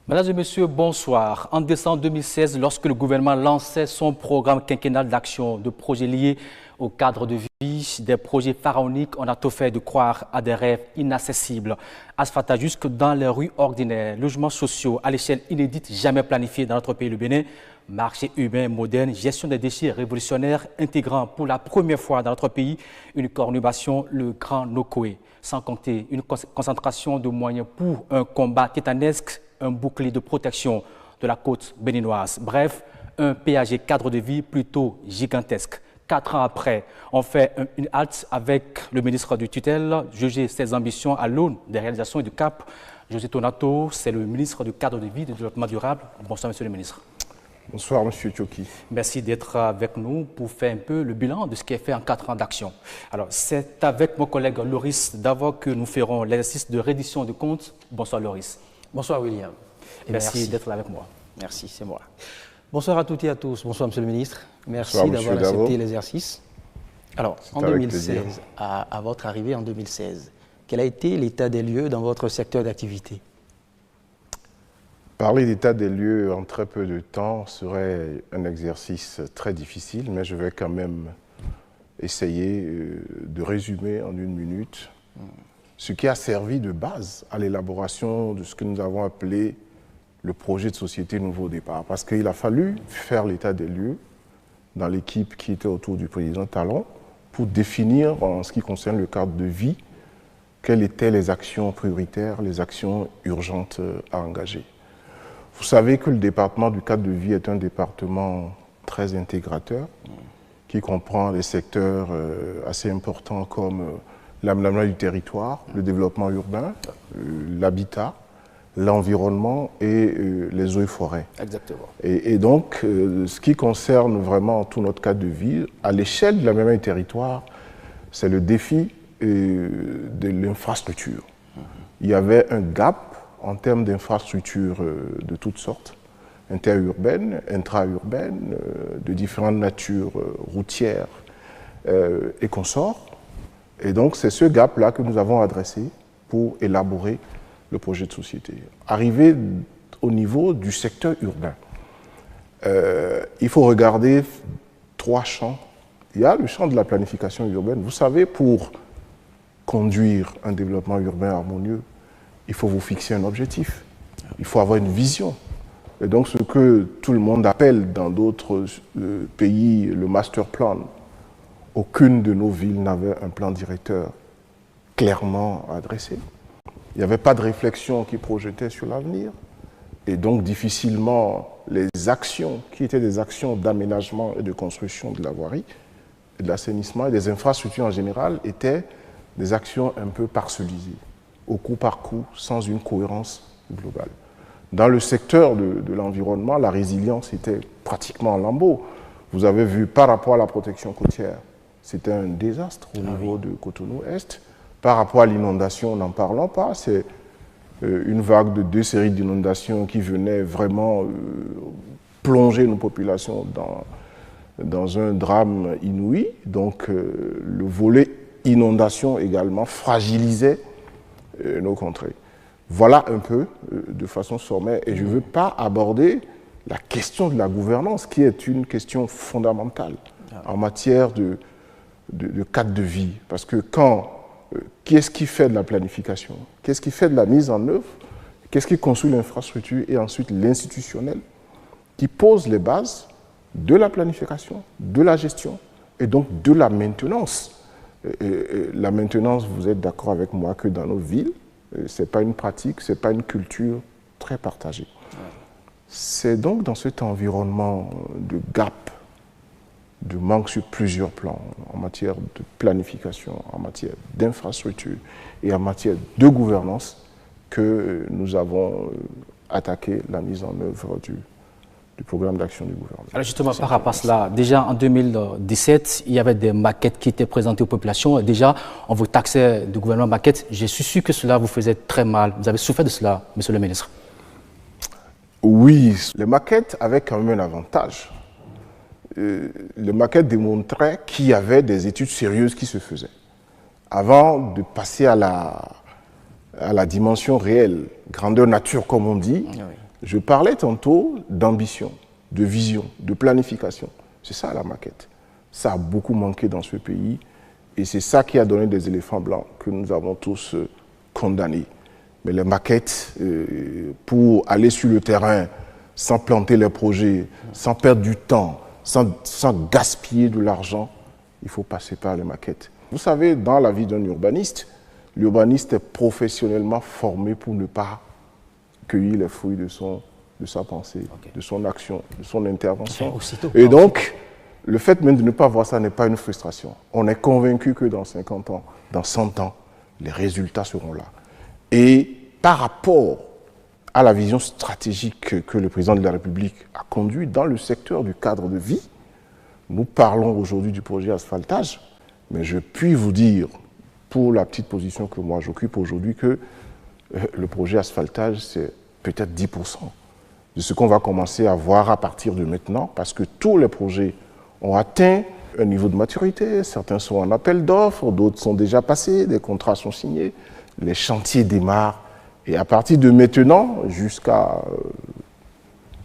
Mesdames et messieurs, bonsoir. En décembre 2016, lorsque le gouvernement lançait son programme quinquennal d'action, de projets liés au cadre de vie, des projets pharaoniques, on a tout fait de croire à des rêves inaccessibles. Asphaltage jusque dans les rues ordinaires, logements sociaux à l'échelle inédite, jamais planifiée dans notre pays, le Bénin, marché urbain moderne, gestion des déchets révolutionnaire, intégrant pour la première fois dans notre pays une conurbation, le Grand Nokoé. Sans compter une concentration de moyens pour un combat titanesque, un bouclier de protection de la côte béninoise. Bref, un PAG cadre de vie plutôt gigantesque. 4 ans après, on fait une halte avec le ministre du tutelle, juger ses ambitions à l'aune des réalisations et du cap. José Tonato, c'est le ministre du cadre de vie et du développement durable. Bonsoir, monsieur le ministre. Bonsoir, monsieur Tchoki. Merci d'être avec nous pour faire un peu le bilan de ce qui est fait en 4 ans d'action. Alors, c'est avec mon collègue Loris d'abord que nous ferons l'exercice de reddition de comptes. Bonsoir, Loris. Bonsoir, William. Merci d'être là avec moi. Merci, c'est moi. Bonsoir à toutes et à tous. Bonsoir, monsieur le ministre. Merci Bonsoir, d'avoir accepté l'exercice. Alors, en 2016, plaisir. à votre arrivée en 2016, quel a été l'état des lieux dans votre secteur d'activité? Parler d'état des lieux en très peu de temps serait un exercice très difficile, mais je vais quand même essayer de résumer en 1 minute ce qui a servi de base à l'élaboration de ce que nous avons appelé le projet de société Nouveau Départ. Parce qu'il a fallu faire l'état des lieux dans l'équipe qui était autour du président Talon pour définir, en ce qui concerne le cadre de vie, quelles étaient les actions prioritaires, les actions urgentes à engager. Vous savez que le département du cadre de vie est un département très intégrateur qui comprend des secteurs assez importants comme l'aménagement du territoire, le développement urbain, l'habitat, l'environnement et les eaux et forêts. Exactement. Et donc, ce qui concerne vraiment tout notre cadre de vie, à l'échelle de l'aménagement du territoire, c'est le défi de l'infrastructure. Il y avait un gap en termes d'infrastructures de toutes sortes, interurbaines, intra-urbaines, de différentes natures routières et consorts. Et donc, c'est ce gap-là que nous avons adressé pour élaborer le projet de société. Arrivé au niveau du secteur urbain, il faut regarder 3 champs. Il y a le champ de la planification urbaine. Vous savez, pour conduire un développement urbain harmonieux, il faut vous fixer un objectif. Il faut avoir une vision. Et donc, ce que tout le monde appelle dans d'autres pays le master plan, aucune de nos villes n'avait un plan directeur clairement adressé. Il n'y avait pas de réflexion qui projetait sur l'avenir. Et donc, difficilement, les actions qui étaient des actions d'aménagement et de construction de la voirie, et de l'assainissement et des infrastructures en général étaient des actions un peu parcellisées, au coup par coup, sans une cohérence globale. Dans le secteur de l'environnement, la résilience était pratiquement en lambeaux. Vous avez vu, par rapport à la protection côtière, c'était un désastre au niveau de Cotonou-Est. Par rapport à l'inondation, n'en parlons pas. C'est une vague de 2 séries d'inondations qui venaient vraiment plonger nos populations dans un drame inouï. Donc, le volet inondation également fragilisait nos contrées. Voilà un peu, de façon sommaire, et je ne veux pas aborder la question de la gouvernance, qui est une question fondamentale en matière de cadre de vie. Parce que qu'est-ce qui fait de la planification? Qu'est-ce qui fait de la mise en œuvre? Qu'est-ce qui construit l'infrastructure? Et ensuite l'institutionnel, qui pose les bases de la planification, de la gestion, et donc de la maintenance. La maintenance, vous êtes d'accord avec moi que dans nos villes, ce n'est pas une pratique, ce n'est pas une culture très partagée. C'est donc dans cet environnement de gap, de manque sur plusieurs plans, en matière de planification, en matière d'infrastructure et en matière de gouvernance, que nous avons attaqué la mise en œuvre du programme d'action du gouvernement. Alors justement, par rapport à cela, déjà en 2017, il y avait des maquettes qui étaient présentées aux populations. Déjà, on vous taxait du gouvernement maquettes. Je suis sûr que cela vous faisait très mal. Vous avez souffert de cela, monsieur le ministre? Oui, les maquettes avaient quand même un avantage. Les maquettes démontraient qu'il y avait des études sérieuses qui se faisaient. Avant de passer à la dimension réelle, grandeur nature comme on dit, Je parlais tantôt d'ambition, de vision, de planification. C'est ça la maquette. Ça a beaucoup manqué dans ce pays et c'est ça qui a donné des éléphants blancs que nous avons tous condamnés. Mais les maquettes, pour aller sur le terrain, sans planter les projets, sans perdre du temps, sans gaspiller de l'argent, il faut passer par les maquettes. Vous savez, dans la vie d'un urbaniste, l'urbaniste est professionnellement formé pour ne pas cueillir les fruits de sa pensée, de son action, de son intervention. Et donc, le fait même de ne pas voir ça n'est pas une frustration. On est convaincu que dans 50 ans, dans 100 ans, les résultats seront là. Et par rapport à la vision stratégique que le président de la République a conduite dans le secteur du cadre de vie, nous parlons aujourd'hui du projet asphaltage, mais je puis vous dire, pour la petite position que moi j'occupe aujourd'hui, que le projet asphaltage, c'est peut-être 10% de ce qu'on va commencer à voir à partir de maintenant, parce que tous les projets ont atteint un niveau de maturité, certains sont en appel d'offres, d'autres sont déjà passés, des contrats sont signés, les chantiers démarrent, et à partir de maintenant, jusqu'à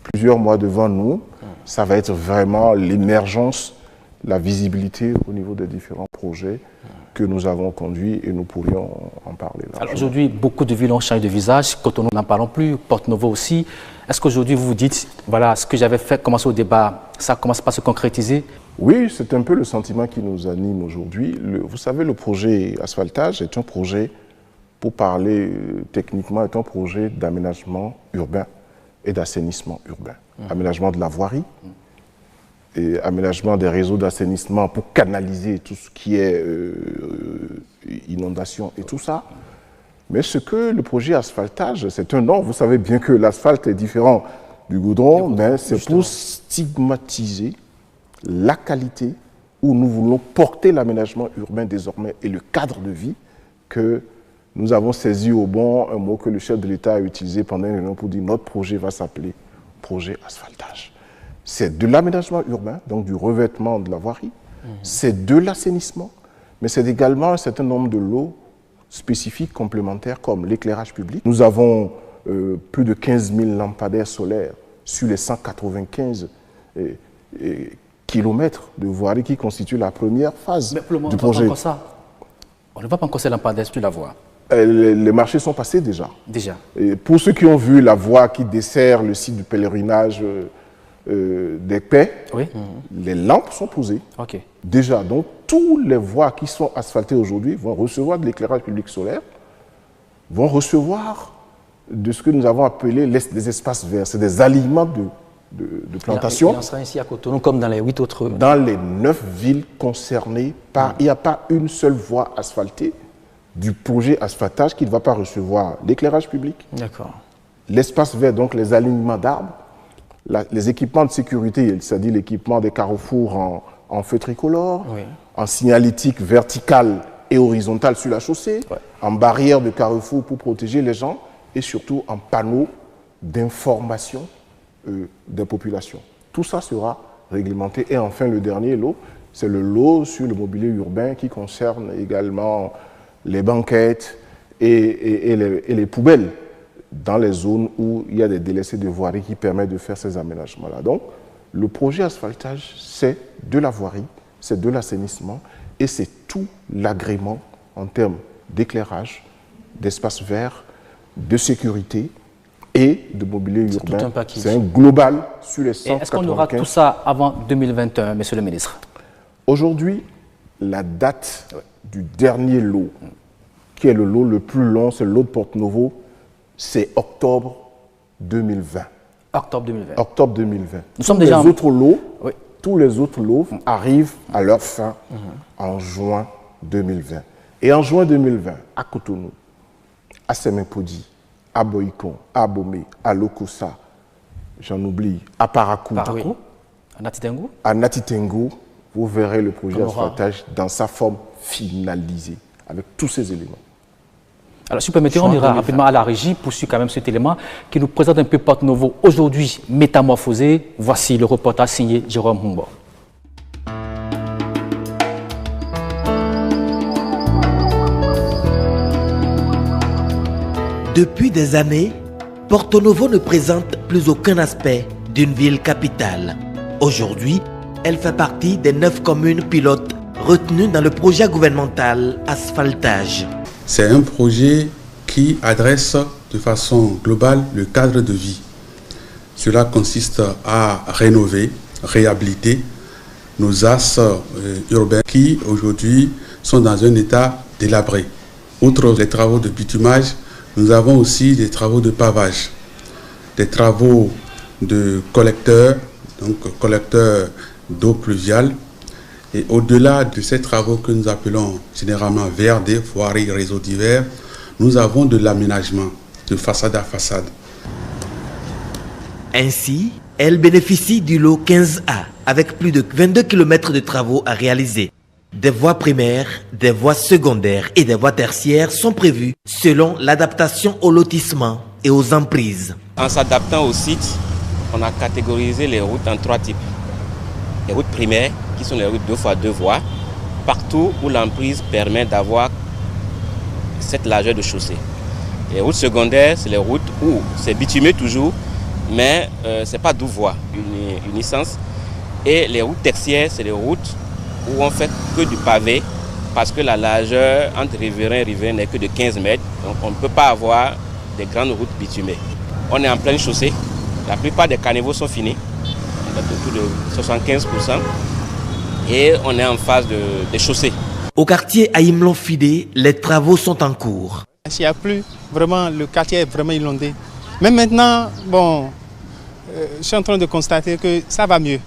plusieurs mois devant nous, ça va être vraiment l'émergence, la visibilité au niveau des différents projets que nous avons conduits et nous pourrions en parler. Alors aujourd'hui, beaucoup de villes ont changé de visage. Cotonou, n'en parlons plus, Porto-Novo aussi. Est-ce qu'aujourd'hui, vous vous dites, voilà, ce que j'avais fait commencer au débat, ça commence pas à se concrétiser? Oui, c'est un peu le sentiment qui nous anime aujourd'hui. Vous savez, le projet asphaltage est un projet, pour parler techniquement, est un projet d'aménagement urbain et d'assainissement urbain. Aménagement de la voirie, et aménagement des réseaux d'assainissement pour canaliser tout ce qui est inondation et tout ça. Mais ce que le projet asphaltage, c'est un nom. Vous savez bien que l'asphalte est différent du goudron, mais c'est pour stigmatiser la qualité où nous voulons porter l'aménagement urbain désormais et le cadre de vie que nous avons saisi au bon un mot que le chef de l'État a utilisé pendant une réunion pour dire notre projet va s'appeler projet asphaltage. C'est de l'aménagement urbain, donc du revêtement de la voirie, c'est de l'assainissement, mais c'est également un certain nombre de lots spécifiques complémentaires comme l'éclairage public. Nous avons plus de 15 000 lampadaires solaires sur les 195 kilomètres de voirie qui constituent la première phase du projet. On ne voit pas encore ces lampadaires sur la voie. Les marchés sont passés déjà. Et pour ceux qui ont vu la voie qui dessert le site du pèlerinage des Paix, les lampes sont posées. Déjà, donc, toutes les voies qui sont asphaltées aujourd'hui vont recevoir de l'éclairage public solaire, vont recevoir de ce que nous avons appelé des espaces verts. C'est des alignements de plantation. Il en sera ainsi à Cotonou comme dans les 8 autres. Dans les 9 villes concernées, il n'y a pas une seule voie asphaltée du projet asphaltage qui ne va pas recevoir l'éclairage public, l'espace vert, donc les alignements d'arbres, les équipements de sécurité, c'est-à-dire l'équipement des carrefours en feu tricolore, en signalétique verticale et horizontale sur la chaussée, en barrière de carrefour pour protéger les gens et surtout en panneaux d'information des populations. Tout ça sera réglementé. Et enfin, le dernier lot, c'est le lot sur le mobilier urbain qui concerne également les banquettes et les poubelles dans les zones où il y a des délaissés de voirie qui permettent de faire ces aménagements-là. Donc, le projet asphaltage, c'est de la voirie, c'est de l'assainissement et c'est tout l'agrément en termes d'éclairage, d'espace vert, de sécurité et de mobilier urbain. C'est un global sur les 195. Est-ce qu'on aura tout ça avant 2021, monsieur le ministre? Aujourd'hui, la date du dernier lot, qui est le lot le plus long, c'est le lot de Porto-Novo, c'est octobre 2020. Octobre 2020. Octobre 2020. Nous sommes déjà tous les autres lots arrivent à leur fin en juin 2020. Et en juin 2020, à Cotonou, à Semenpodi, à Boïkon, à Abomey, à Lokossa, j'en oublie, à Parakou, à Natitengo, vous verrez le projet asphaltage dans sa forme finalisée, avec tous ces éléments. Alors, si vous permettez, on ira rapidement à la régie pour suivre quand même cet élément qui nous présente un peu Porto-Novo aujourd'hui métamorphosé. Voici le reportage signé Jérôme Humbo. Depuis des années, Porto Novo ne présente plus aucun aspect d'une ville capitale. Aujourd'hui, elle fait partie des 9 communes pilotes retenues dans le projet gouvernemental Asphaltage. C'est un projet qui adresse de façon globale le cadre de vie. Cela consiste à rénover, réhabiliter nos axes urbains qui aujourd'hui sont dans un état délabré. Outre les travaux de bitumage, nous avons aussi des travaux de pavage, des travaux de collecteurs, donc collecteurs d'eau pluviale. Et au-delà de ces travaux que nous appelons généralement VRD, voirie, réseaux divers, nous avons de l'aménagement de façade à façade. Ainsi, elle bénéficie du lot 15A avec plus de 22 km de travaux à réaliser. Des voies primaires, des voies secondaires et des voies tertiaires sont prévues selon l'adaptation au lotissement et aux emprises. En s'adaptant au site, on a catégorisé les routes en 3 types. Les routes primaires, qui sont les routes 2x2 voies, partout où l'emprise permet d'avoir cette largeur de chaussée. Les routes secondaires, c'est les routes où c'est bitumé toujours, mais ce n'est pas 12 voies, une licence. Et les routes tertiaires, c'est les routes où on fait que du pavé, parce que la largeur entre riverain et riverain n'est que de 15 mètres. Donc on ne peut pas avoir des grandes routes bitumées. On est en pleine chaussée. La plupart des caniveaux sont finis, autour de 75%. Et on est en phase de chaussée. Au quartier Aïmlon Fidé, les travaux sont en cours. S'il n'y a plus, vraiment, le quartier est vraiment inondé. Mais maintenant, bon, je suis en train de constater que ça va mieux.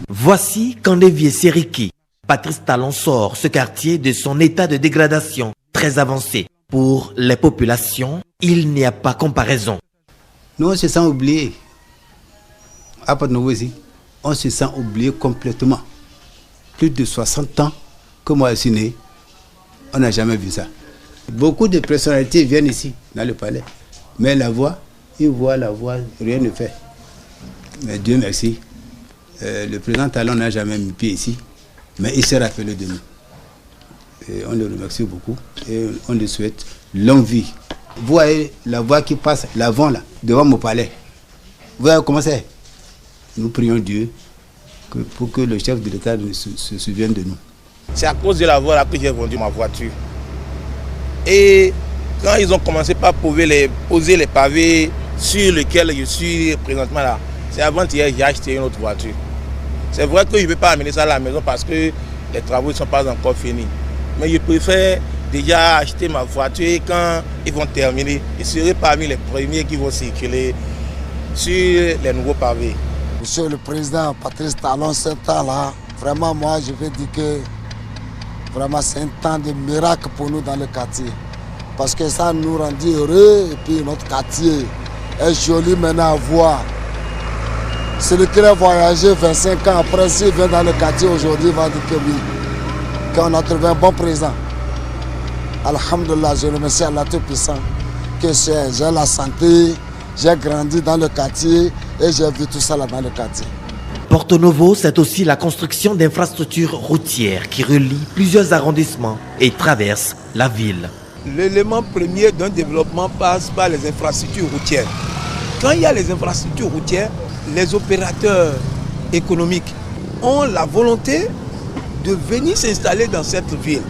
Voici Kandevie Seriki. Patrice Talon sort ce quartier de son état de dégradation très avancé. Pour les populations, il n'y a pas comparaison. Nous, on se sent oublié. À Porto Novo ici, on se sent oublié complètement. Plus de 60 ans que moi je suis né, on n'a jamais vu ça. Beaucoup de personnalités viennent ici, dans le palais. Mais la voix, ils voient la voix, rien ne fait. Mais Dieu merci, le président Talon n'a jamais mis pied ici, mais il s'est rappelé de nous. Et on le remercie beaucoup et on lui souhaite longue vie. Vous voyez la voix qui passe, l'avant là, devant mon palais. Vous voyez comment c'est? Nous prions Dieu pour que le chef de l'État se souvienne de nous. C'est à cause de la voie là que j'ai vendu ma voiture. Et quand ils ont commencé par poser les pavés sur lesquels je suis présentement là, c'est avant-hier que j'ai acheté une autre voiture. C'est vrai que je ne vais pas amener ça à la maison parce que les travaux ne sont pas encore finis. Mais je préfère déjà acheter ma voiture et quand ils vont terminer, je serai parmi les premiers qui vont circuler sur les nouveaux pavés. Monsieur le Président Patrice Talon, ce temps-là, vraiment moi je vais dire que vraiment c'est un temps de miracle pour nous dans le quartier. Parce que ça nous rendit heureux et puis notre quartier est joli maintenant à voir. Celui qui a voyagé 25 ans après, s'il vient dans le quartier aujourd'hui, il va dire que oui, qu'on a trouvé un bon président. Alhamdulillah, je remercie Allah Tout-Puissant que j'ai la santé, j'ai grandi dans le quartier et j'ai vu tout ça là dans le quartier. Porto Novo, c'est aussi la construction d'infrastructures routières qui relient plusieurs arrondissements et traversent la ville. L'élément premier d'un développement passe par les infrastructures routières. Quand il y a les infrastructures routières, les opérateurs économiques ont la volonté de venir s'installer dans cette ville.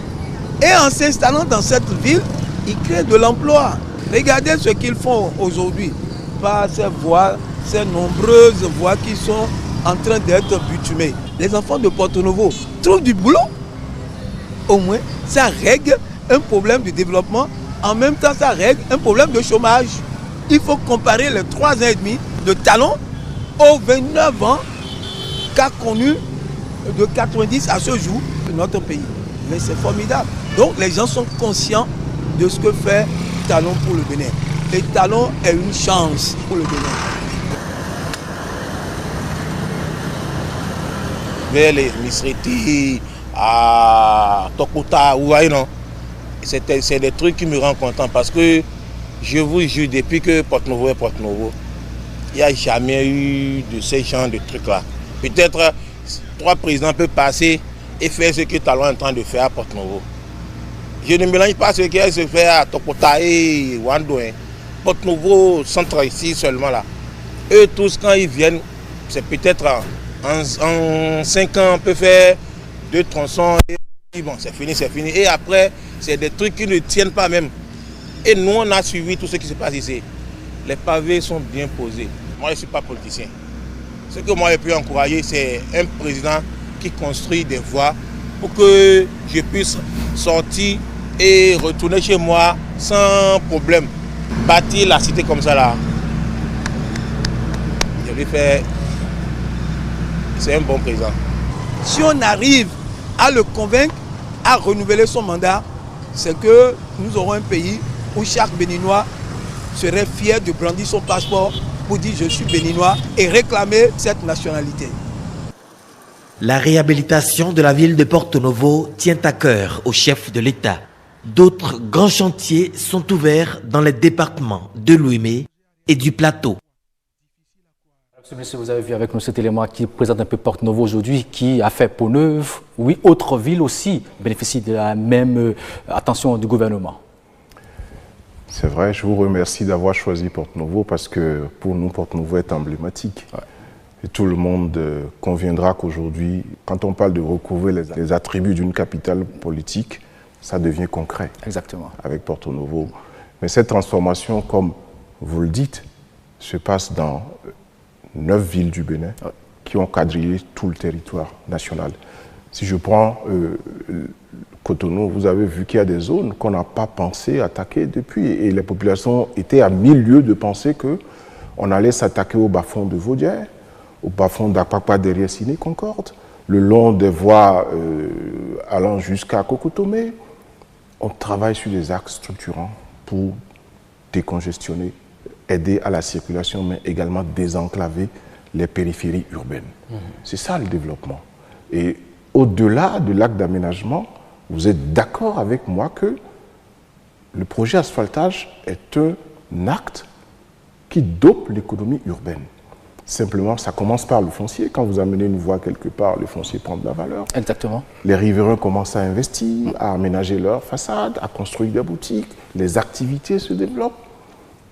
Et en s'installant dans cette ville, ils créent de l'emploi. Regardez ce qu'ils font aujourd'hui par ces voies, ces nombreuses voies qui sont en train d'être bitumées. Les enfants de Porto Novo trouvent du boulot. Au moins, ça règle un problème de développement. En même temps, ça règle un problème de chômage. Il faut comparer les 3 ans et demi de Talon aux 29 ans qu'a connu de 90 à ce jour notre pays. Mais c'est formidable. Donc les gens sont conscients de ce que fait Talon pour le Bénin. Et Talon est une chance pour le Bénin. Vers les Misriti, à Tokota, vous voyez, non? C'est des trucs qui me rendent content parce que je vous jure, depuis que Porto-Novo est Porto-Novo, il n'y a jamais eu de ces genres de trucs-là. Peut-être 3 présidents peuvent passer et faire ce que Talon est en train de faire à Porto-Novo. Je ne mélange pas ce qui se fait à Tokota et Wando. Porto-Novo centre ici seulement là. Eux tous, quand ils viennent, c'est peut-être en 5 ans, on peut faire 2 tronçons et bon, c'est fini, c'est fini. Et après, c'est des trucs qui ne tiennent pas même. Et nous, on a suivi tout ce qui se passe ici. Les pavés sont bien posés. Moi, je ne suis pas politicien. Ce que moi, je peux encourager, c'est un président qui construit des voies pour que je puisse sortir et retourner chez moi sans problème. Bâtir la cité comme ça là. Je vais faire. C'est un bon président. Si on arrive à le convaincre à renouveler son mandat, c'est que nous aurons un pays où chaque Béninois serait fier de brandir son passeport pour dire je suis béninois et réclamer cette nationalité. La réhabilitation de la ville de Porto-Novo tient à cœur au chef de l'État. D'autres grands chantiers sont ouverts dans les départements de Lomé et du Plateau. Monsieur le ministre, vous avez vu avec nous cet élément qui présente un peu Porto-Novo aujourd'hui, qui a fait peau neuve. Oui, autres villes aussi bénéficient de la même attention du gouvernement. C'est vrai, je vous remercie d'avoir choisi Porto-Novo parce que pour nous, Porto-Novo est emblématique. Ouais. Et tout le monde conviendra qu'aujourd'hui, quand on parle de recouvrer les attributs d'une capitale politique, ça devient concret. Exactement. Avec Porto-Novo. Mais cette transformation, comme vous le dites, se passe dans 9 villes du Bénin qui ont quadrillé tout le territoire national. Si je prends Cotonou, vous avez vu qu'il y a des zones qu'on n'a pas pensé attaquer depuis. Et les populations étaient à 1000 lieues de penser qu'on allait s'attaquer au bas-fond de Vaudière, au bas-fond d'Akpakpa derrière Ciné-Concorde, le long des voies allant jusqu'à Kokotomé. On travaille sur des axes structurants pour décongestionner, aider à la circulation, mais également désenclaver les périphéries urbaines. C'est ça le développement. Et au-delà de l'acte d'aménagement, vous êtes d'accord avec moi que le projet asphaltage est un acte qui dope l'économie urbaine. Simplement, ça commence par le foncier. Quand vous amenez une voie quelque part, le foncier prend de la valeur. Exactement. Les riverains commencent à investir, à aménager leurs façades, à construire des boutiques. Les activités se développent.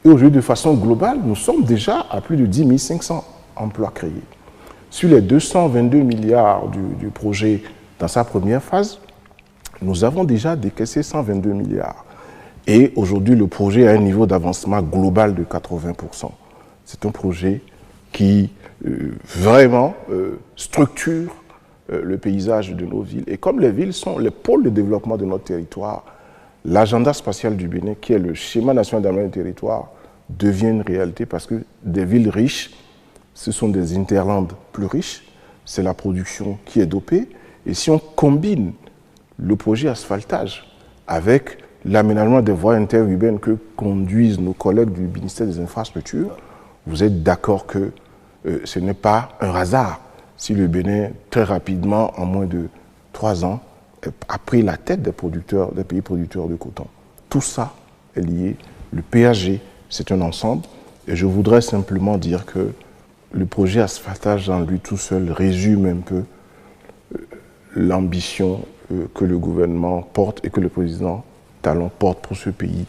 Et aujourd'hui, de façon globale, nous sommes déjà à plus de 10 500 emplois créés. Sur les 222 milliards du projet dans sa première phase, nous avons déjà décaissé 122 milliards. Et aujourd'hui, le projet a un niveau d'avancement global de 80%. C'est un projet qui vraiment structure le paysage de nos villes. Et comme les villes sont les pôles de développement de notre territoire, l'agenda spatial du Bénin, qui est le schéma national d'aménagement du territoire, devient une réalité parce que des villes riches, ce sont des hinterlands plus riches, c'est la production qui est dopée. Et si on combine le projet asphaltage avec l'aménagement des voies interurbaines que conduisent nos collègues du ministère des Infrastructures, vous êtes d'accord que ce n'est pas un hasard si le Bénin, très rapidement, en moins de 3 ans, a pris la tête des pays producteurs de coton. Tout ça est lié. Le PAG, c'est un ensemble. Et je voudrais simplement dire que le projet asphaltage en lui tout seul résume un peu l'ambition que le gouvernement porte et que le président Talon porte pour ce pays,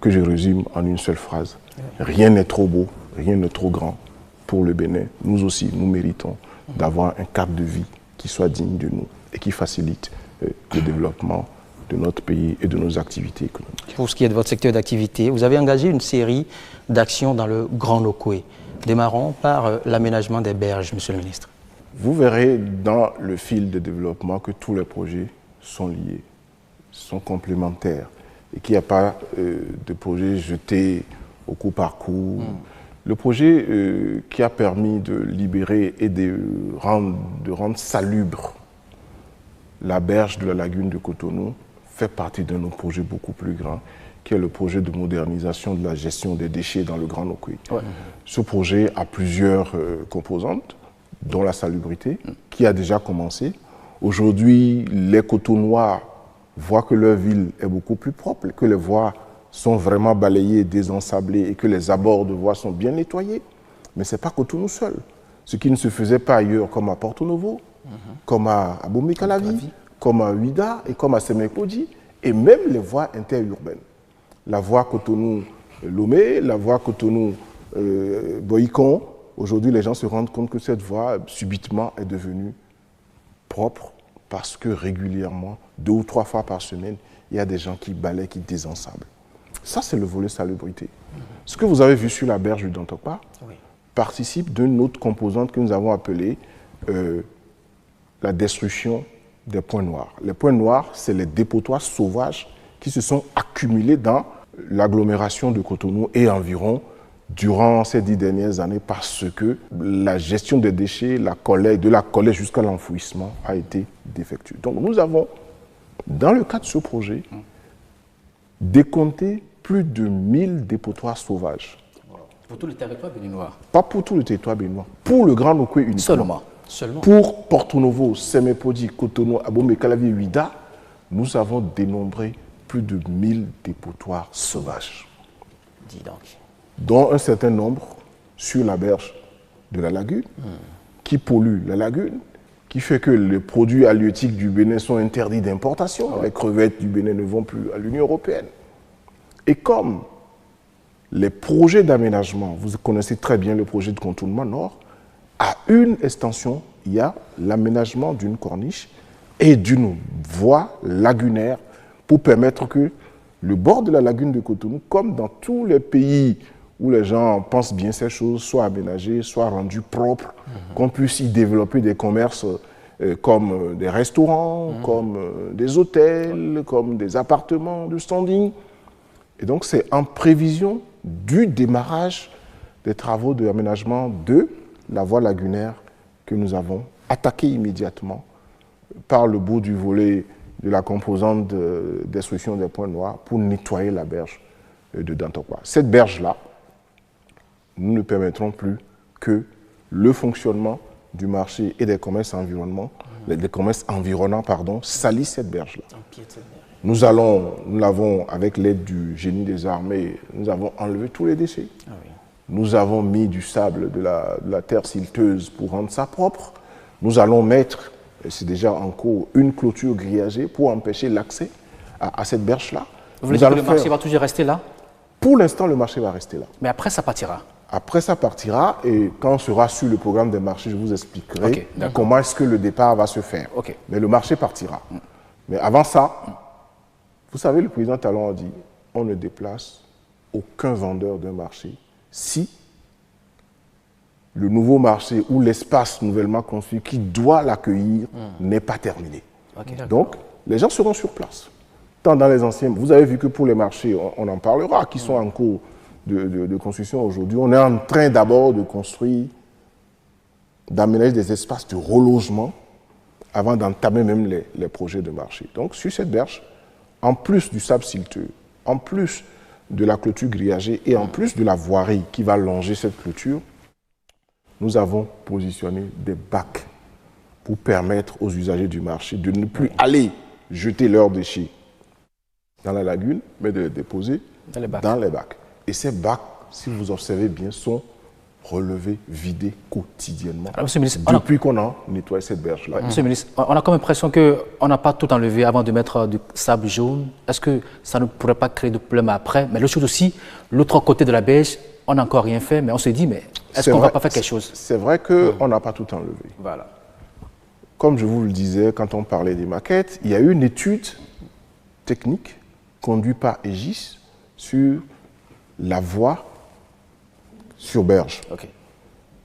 que je résume en une seule phrase. Rien n'est trop beau, rien n'est trop grand pour le Bénin. Nous aussi, nous méritons d'avoir un cadre de vie qui soit digne de nous et qui facilite le développement de notre pays et de nos activités économiques. Pour ce qui est de votre secteur d'activité, vous avez engagé une série d'actions dans le Grand Nokoué. Démarrons par l'aménagement des berges, Monsieur le ministre. Vous verrez dans le fil de développement que tous les projets sont liés, sont complémentaires et qu'il n'y a pas de projet jeté au coup par coup. Le projet qui a permis de libérer et de rendre salubre la berge de la lagune de Cotonou fait partie d'un autre projet beaucoup plus grand, qui est le projet de modernisation de la gestion des déchets dans le Grand Nokoué. Ouais. Ce projet a plusieurs composantes, dont la salubrité, qui a déjà commencé. Aujourd'hui, les Cotonois voient que leur ville est beaucoup plus propre, que les voies sont vraiment balayées, désensablées et que les abords de voies sont bien nettoyés. Mais ce n'est pas Cotonou seul. Ce qui ne se faisait pas ailleurs, comme à Porto Novo, comme à Abomey-Calavi, comme à Ouida et comme à Sémékodi, et même les voies interurbaines. La voie Cotonou-Lomé, la voie Cotonou-Boïcon. Aujourd'hui, les gens se rendent compte que cette voie, subitement, est devenue propre parce que régulièrement, 2 ou 3 fois par semaine, il y a des gens qui balayent, qui désensablent. Ça, c'est le volet salubrité. Ce que vous avez vu sur la berge du Dantokpa participe d'une autre composante que nous avons appelée la destruction des points noirs. Les points noirs, c'est les dépotoirs sauvages qui se sont accumulés dans l'agglomération de Cotonou et environ durant ces 10 dernières années parce que la gestion des déchets, de la collecte jusqu'à l'enfouissement a été défectueuse. Donc nous avons, dans le cadre de ce projet, décompté plus de 1000 dépotoirs sauvages. Pour tout le territoire béninois? Pas pour tout le territoire béninois, pour le Grand Nokoué uniquement. Seulement. Pour Porto Novo, Sémékodi, Cotonou, Abomey-Calavi, Ouida, nous avons dénombré plus de 1000 dépotoirs sauvages. Dis donc. Dont un certain nombre sur la berge de la lagune, qui polluent la lagune, qui fait que les produits halieutiques du Bénin sont interdits d'importation. Les crevettes du Bénin ne vont plus à l'Union européenne. Et comme les projets d'aménagement, vous connaissez très bien le projet de contournement nord, à une extension, il y a l'aménagement d'une corniche et d'une voie lagunaire pour permettre que le bord de la lagune de Cotonou, comme dans tous les pays où les gens pensent bien ces choses, soient aménagées, soient rendues propres, qu'on puisse y développer des commerces comme des restaurants, comme des hôtels, comme des appartements de standing. Et donc c'est en prévision du démarrage des travaux d'aménagement de la voie lagunaire que nous avons attaqué immédiatement par le bout du volet de la composante de destruction des points noirs pour nettoyer la berge de Dantokpa. Cette berge-là, nous ne permettrons plus que le fonctionnement du marché et des commerces environnants, salissent cette berge-là. Nous l'avons, avec l'aide du génie des armées, nous avons enlevé tous les déchets. Nous avons mis du sable, de la terre silteuse pour rendre ça propre. Nous allons mettre, et c'est déjà en cours, une clôture grillagée pour empêcher l'accès à cette berge-là. Vous voulez dire que le marché va toujours rester là? Pour l'instant, le marché va rester là. Mais après, ça partira? Après, ça partira et quand on sera sur le programme des marchés, je vous expliquerai comment est-ce que le départ va se faire. Mais le marché partira. Mais avant ça, vous savez, le président Talon a dit, on ne déplace aucun vendeur d'un marché si le nouveau marché ou l'espace nouvellement construit qui doit l'accueillir n'est pas terminé. Donc, les gens seront sur place. Tant dans les anciens, vous avez vu que pour les marchés, on en parlera, qui sont en cours de construction aujourd'hui. On est en train d'abord de construire, d'aménager des espaces de relogement avant d'entamer même les projets de marché. Donc, sur cette berge, en plus du sable silteux, en plus de la clôture grillagée et en plus de la voirie qui va longer cette clôture, nous avons positionné des bacs pour permettre aux usagers du marché de ne plus aller jeter leurs déchets dans la lagune, mais de les déposer dans les bacs. Et ces bacs, si vous observez bien, sont relevés, vidés quotidiennement. Alors, Monsieur le ministre, depuis qu'on a nettoyé cette berge-là. Monsieur le ministre, on a comme l'impression qu'on n'a pas tout enlevé avant de mettre du sable jaune. Est-ce que ça ne pourrait pas créer de problème après? Mais l'autre chose aussi, l'autre côté de la berge, on n'a encore rien fait, mais on se dit, mais est-ce qu'on ne va pas faire quelque chose? C'est vrai qu'on n'a pas tout enlevé. Voilà. Comme je vous le disais, quand on parlait des maquettes, il y a eu une étude technique conduite par Aegis sur la voie sur berge.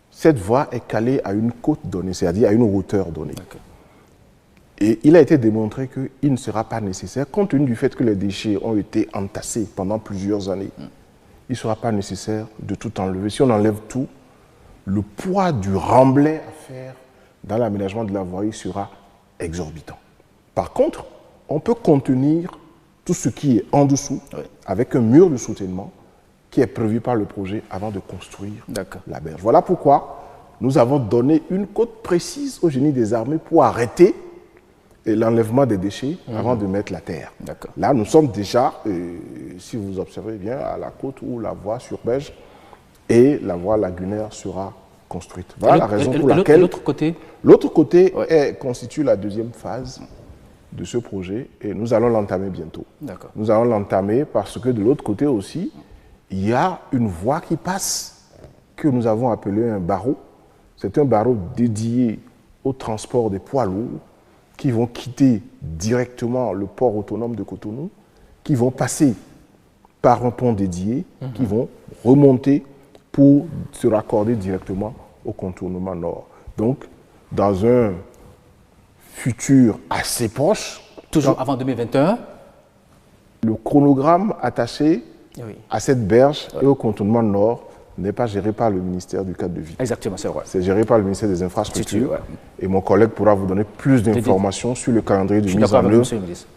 Cette voie est calée à une côte donnée, c'est-à-dire à une hauteur donnée. Et il a été démontré qu'il ne sera pas nécessaire, compte tenu du fait que les déchets ont été entassés pendant plusieurs années, il ne sera pas nécessaire de tout enlever. Si on enlève tout, le poids du remblai à faire dans l'aménagement de la voirie sera exorbitant. Par contre, on peut contenir tout ce qui est en dessous avec un mur de soutènement qui est prévu par le projet avant de construire la berge. Voilà pourquoi nous avons donné une cote précise au génie des armées pour arrêter et l'enlèvement des déchets avant de mettre la terre. Là, nous sommes déjà, si vous observez bien, à la côte où la voie sur Berge et la voie lagunaire sera construite. Voilà la raison pour laquelle... L'autre côté constitue la deuxième phase de ce projet et nous allons l'entamer bientôt. Nous allons l'entamer parce que de l'autre côté aussi, il y a une voie qui passe que nous avons appelée un barreau. C'est un barreau dédié au transport des poids lourds qui vont quitter directement le port autonome de Cotonou, qui vont passer par un pont dédié, qui vont remonter pour se raccorder directement au contournement nord. Donc, dans un futur assez proche... Toujours avant 2021 ? Le chronogramme attaché à cette berge et au contournement nord n'est pas géré par le ministère du cadre de vie. Exactement, c'est vrai. C'est géré par le ministère des Infrastructures. Et mon collègue pourra vous donner plus d'informations sur le calendrier de mise en œuvre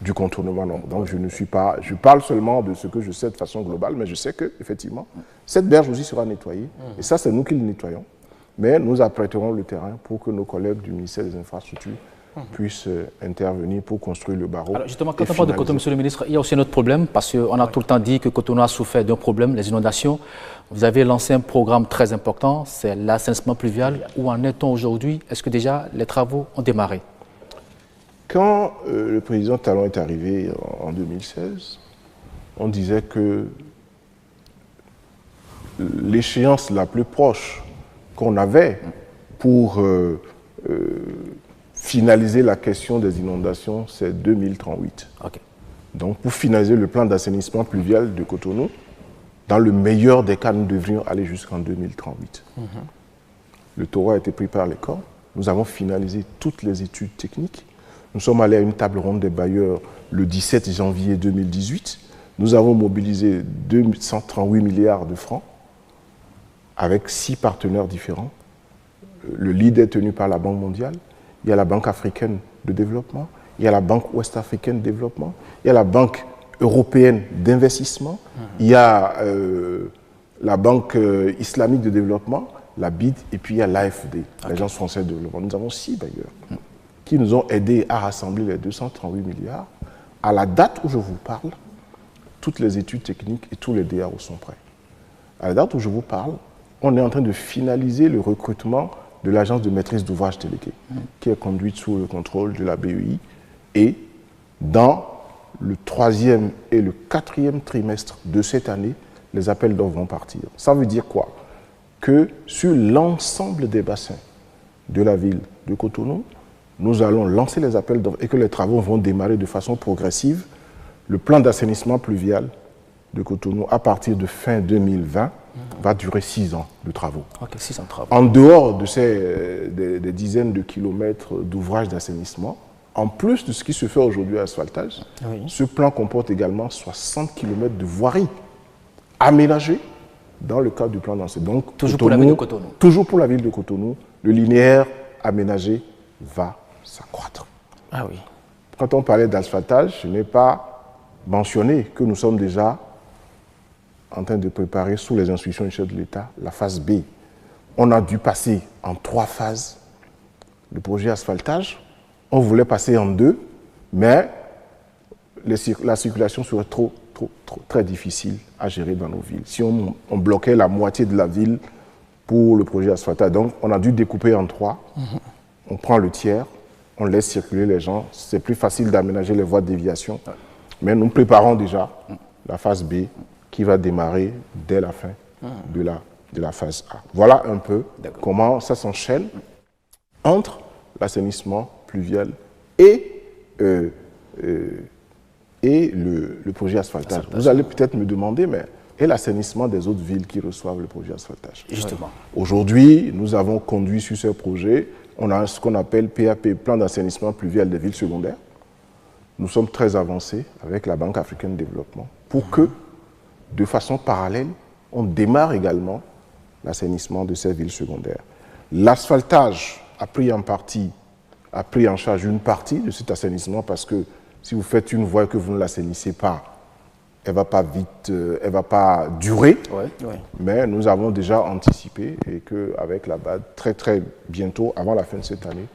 du contournement nord. Donc je parle seulement de ce que je sais de façon globale, mais je sais qu'effectivement, cette berge aussi sera nettoyée. Et ça, c'est nous qui le nettoyons. Mais nous apprêterons le terrain pour que nos collègues du ministère des Infrastructures puissent intervenir pour construire le barreau. Alors justement, quand on parle de Cotonou, Monsieur le ministre, il y a aussi un autre problème, parce qu'on a tout le temps dit que Cotonou a souffert d'un problème, les inondations. Vous avez lancé un programme très important, c'est l'assainissement pluvial. Où en est-on aujourd'hui? Est-ce que déjà les travaux ont démarré? Quand le président Talon est arrivé en 2016, on disait que l'échéance la plus proche qu'on avait pour finaliser la question des inondations, c'est 2038. Donc, pour finaliser le plan d'assainissement pluvial de Cotonou, dans le meilleur des cas, nous devrions aller jusqu'en 2038. Le taureau a été pris par les cornes. Nous avons finalisé toutes les études techniques. Nous sommes allés à une table ronde des bailleurs le 17 janvier 2018. Nous avons mobilisé 238 milliards de francs avec 6 partenaires différents. Le lead est tenu par la Banque mondiale. Il y a la Banque africaine de développement, il y a la Banque ouest-africaine de développement, il y a la Banque européenne d'investissement, il y a la Banque islamique de développement, la BID, et puis il y a l'AFD, l'Agence française de développement. Nous avons 6 bailleurs qui nous ont aidés à rassembler les 238 milliards. À la date où je vous parle, toutes les études techniques et tous les DAO sont prêts. À la date où je vous parle, on est en train de finaliser le recrutement de l'agence de maîtrise d'ouvrage déléguée, qui est conduite sous le contrôle de la BEI. Et dans le 3e et le 4e trimestre de cette année, les appels d'offres vont partir. Ça veut dire quoi? Que sur l'ensemble des bassins de la ville de Cotonou, nous allons lancer les appels d'offres et que les travaux vont démarrer de façon progressive. Le plan d'assainissement pluvial de Cotonou, à partir de fin 2020, va durer 6 ans de travaux. 6 ans de travaux. En dehors de ces des dizaines de kilomètres d'ouvrages d'assainissement, en plus de ce qui se fait aujourd'hui à asphaltage, ce plan comporte également 60 km de voirie aménagée dans le cadre du plan d'assainissement. Donc, toujours pour la ville de Cotonou. Toujours pour la ville de Cotonou, le linéaire aménagé va s'accroître. Quand on parlait d'asphaltage, je n'ai pas mentionné que nous sommes déjà en train de préparer sous les instructions du chef de l'État la phase B. On a dû passer en 3 phases le projet asphaltage. On voulait passer en 2, mais la circulation serait très difficile à gérer dans nos villes. Si on bloquait la moitié de la ville pour le projet asphaltage, donc on a dû découper en 3. On prend le tiers, on laisse circuler les gens. C'est plus facile d'aménager les voies de déviation. Mais nous préparons déjà la phase B, qui va démarrer dès la fin de la phase A. Voilà un peu comment ça s'enchaîne entre l'assainissement pluvial et le projet asphaltage. Vous allez peut-être me demander, mais et l'assainissement des autres villes qui reçoivent le projet asphaltage? Justement. Aujourd'hui, nous avons conduit sur ce projet, on a ce qu'on appelle PAP, plan d'assainissement pluvial des villes secondaires. Nous sommes très avancés avec la Banque africaine de développement pour que, de façon parallèle, on démarre également l'assainissement de ces villes secondaires. L'asphaltage a pris en charge une partie de cet assainissement parce que si vous faites une voie et que vous ne l'assainissez pas, elle ne va pas vite, elle ne va pas durer. Mais nous avons déjà anticipé et qu'avec la BAD, très très bientôt, avant la fin de cette année,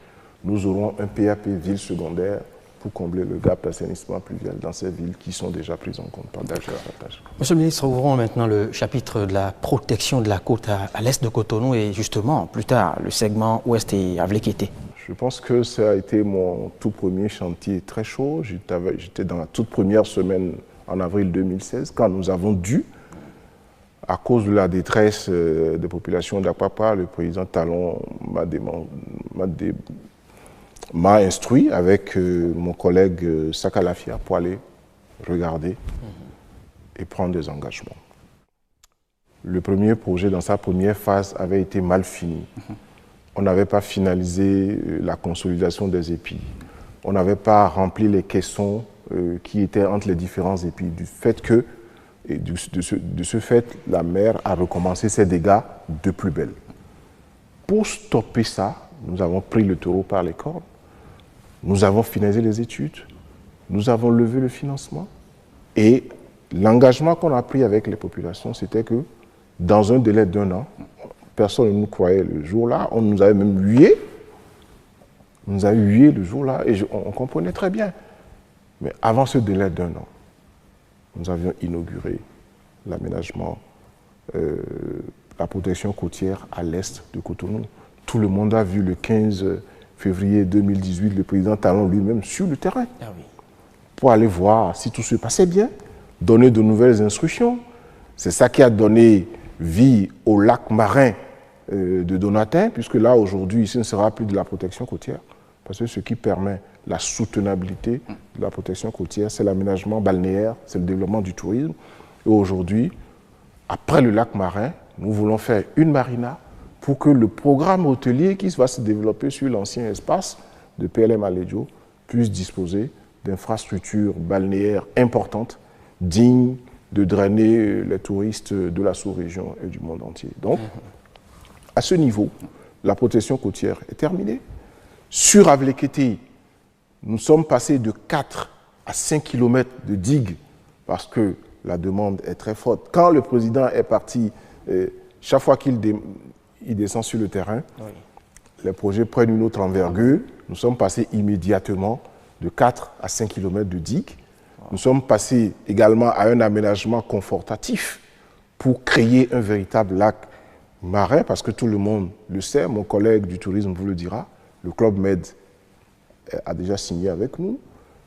nous aurons un PAP ville secondaire pour combler le gap d'assainissement pluvial dans ces villes qui sont déjà prises en compte par d'autres avantages. Monsieur le ministre, ouvrons maintenant le chapitre de la protection de la côte à l'est de Cotonou et justement, plus tard, le segment ouest et Avlekété. Je pense que ça a été mon tout premier chantier très chaud. J'étais dans la toute première semaine en avril 2016 quand nous avons dû, à cause de la détresse des populations d'Apapa, le président Talon m'a instruit avec mon collègue Sakalafia pour aller regarder et prendre des engagements. Le premier projet, dans sa première phase, avait été mal fini. On n'avait pas finalisé la consolidation des épis. On n'avait pas rempli les caissons qui étaient entre les différents épis. Du fait que, et de ce fait, la mer a recommencé ses dégâts de plus belle. Pour stopper ça, nous avons pris le taureau par les cornes. Nous avons finalisé les études. Nous avons levé le financement. Et l'engagement qu'on a pris avec les populations, c'était que dans un délai d'1 an, personne ne nous croyait le jour-là, on nous avait même hué. On nous avait hué le jour-là et on comprenait très bien. Mais avant ce délai d'1 an, nous avions inauguré l'aménagement, la protection côtière à l'est de Cotonou. Tout le monde a vu le 15 février 2018 le président Talon lui-même sur le terrain pour aller voir si tout se passait bien, donner de nouvelles instructions. C'est ça qui a donné vie au lac marin de Donatin, puisque là, aujourd'hui, ici ne sera plus de la protection côtière. Parce que ce qui permet la soutenabilité de la protection côtière, c'est l'aménagement balnéaire, c'est le développement du tourisme. Et aujourd'hui, après le lac marin, nous voulons faire une marina pour que le programme hôtelier qui va se développer sur l'ancien espace de PLM Alédio puisse disposer d'infrastructures balnéaires importantes, dignes de drainer les touristes de la sous-région et du monde entier. Donc, à ce niveau, la protection côtière est terminée. Sur Avlekété, nous sommes passés de 4 à 5 km de digues parce que la demande est très forte. Quand le président est parti, chaque fois qu'il descend sur le terrain, les projets prennent une autre envergure. Nous sommes passés immédiatement de 4 à 5 km de digues. Nous sommes passés également à un aménagement confortatif pour créer un véritable lac marin, parce que tout le monde le sait, mon collègue du tourisme vous le dira, le Club Med a déjà signé avec nous.